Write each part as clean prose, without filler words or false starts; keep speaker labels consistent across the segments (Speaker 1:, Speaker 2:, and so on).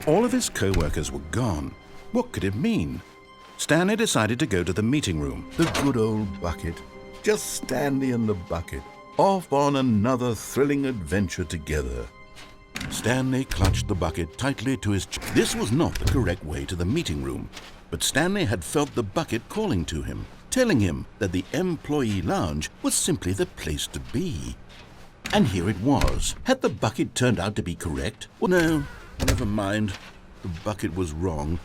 Speaker 1: All of his co-workers were gone. What could it mean? Stanley decided to go to the meeting room.
Speaker 2: The good old bucket. Just Stanley and the bucket, off on another thrilling adventure together.
Speaker 1: Stanley clutched the bucket tightly to his chest. This was not the correct way to the meeting room, but Stanley had felt the bucket calling to him, telling him that the employee lounge was simply the place to be. And here it was. Had the bucket turned out to be correct? Well, no, never mind. The bucket was wrong.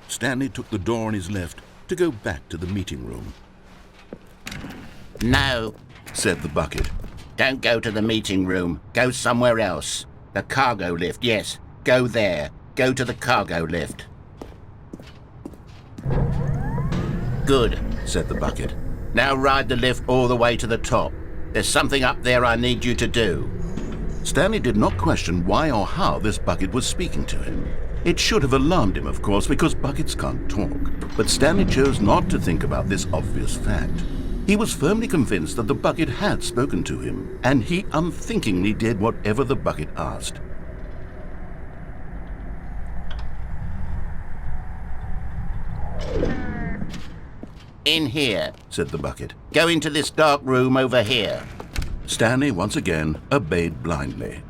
Speaker 1: Stanley took the door on his left to go back to the meeting room.
Speaker 3: No,
Speaker 1: Said the bucket.
Speaker 3: don't go to the meeting room. Go somewhere else. The cargo lift, yes. Go there. Go to the cargo lift. Good,
Speaker 1: Said the bucket.
Speaker 3: now ride the lift all the way to the top. There's something up there I need you to do.
Speaker 1: Stanley did not question why or how this bucket was speaking to him. It should have alarmed him, of course, because buckets can't talk. But Stanley chose not to think about this obvious fact. He was firmly convinced that the bucket had spoken to him, and he unthinkingly did whatever the bucket asked.
Speaker 3: In here.
Speaker 1: Said the bucket.
Speaker 3: Go into this dark room over here.
Speaker 1: Stanley once again obeyed blindly.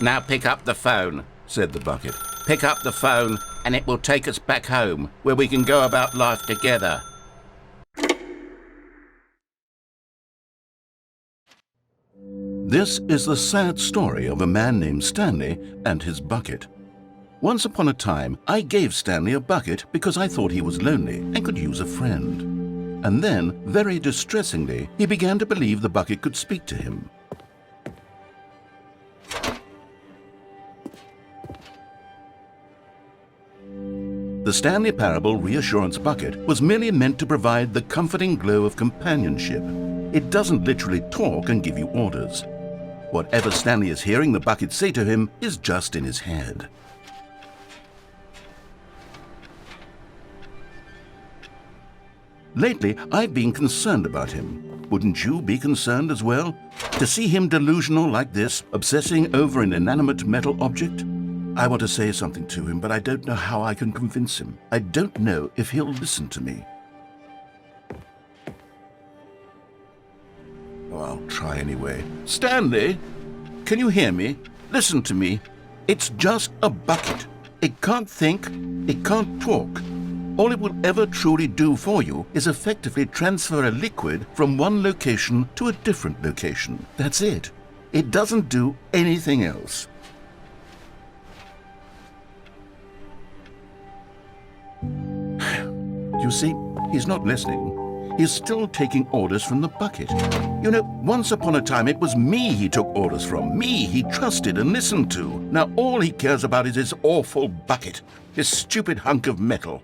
Speaker 3: Now pick up the phone.
Speaker 1: Said the bucket.
Speaker 3: Pick up the phone and it will take us back home, where we can go about life together.
Speaker 1: This is the sad story of a man named Stanley and his bucket. Once upon a time, I gave Stanley a bucket because I thought he was lonely and could use a friend. And then, very distressingly, he began to believe the bucket could speak to him. The Stanley Parable Reassurance Bucket was merely meant to provide the comforting glow of companionship. It doesn't literally talk and give you orders. Whatever Stanley is hearing the bucket say to him is just in his head. Lately, I've been concerned about him. Wouldn't you be concerned as well? To see him delusional like this, obsessing over an inanimate metal object? I want to say something to him, but I don't know how I can convince him. I don't know if he'll listen to me. Oh, I'll try anyway. Stanley, can you hear me? Listen to me. It's just a bucket. It can't think, it can't talk. All it will ever truly do for you is effectively transfer a liquid from one location to a different location. That's it. It doesn't do anything else. You see, he's not listening. He's still taking orders from the bucket. You know, once upon a time it was me he took orders from, me he trusted and listened to. Now all he cares about is his awful bucket, his stupid hunk of metal.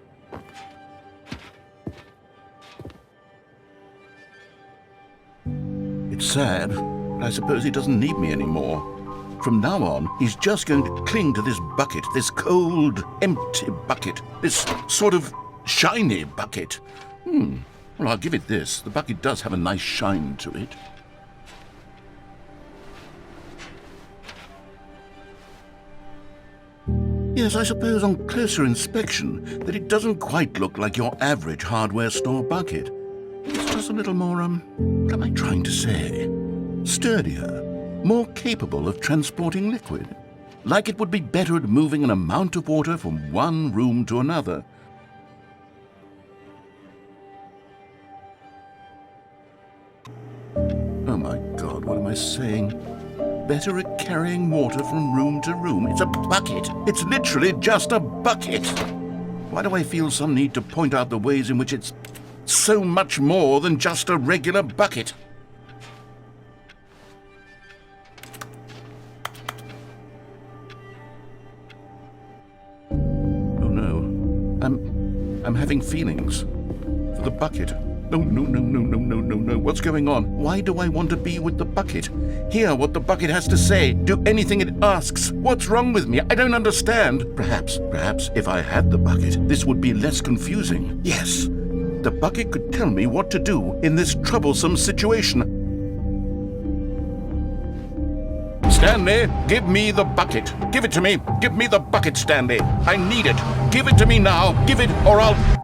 Speaker 1: It's sad, but I suppose he doesn't need me anymore. From now on, he's just going to cling to this bucket, this cold, empty bucket, this sort of shiny bucket. Well, I'll give it this. The bucket does have a nice shine to it. Yes, I suppose on closer inspection that it doesn't quite look like your average hardware store bucket. It's just a little more, what am I trying to say? Sturdier, more capable of transporting liquid. Like it would be better at moving an amount of water from one room to another. Oh my God, what am I saying? Better at carrying water from room to room. It's a bucket. It's literally just a bucket. Why do I feel some need to point out the ways in which it's so much more than just a regular bucket? Oh no, I'm having feelings for the bucket. No, no, no, no, no, no, no, no. What's going on? Why do I want to be with the bucket? Hear what the bucket has to say. Do anything it asks. What's wrong with me? I don't understand. Perhaps if I had the bucket, this would be less confusing. Yes, the bucket could tell me what to do in this troublesome situation. Stanley, give me the bucket. Give it to me. Give me the bucket, Stanley. I need it. Give it to me now. Give it, or I'll...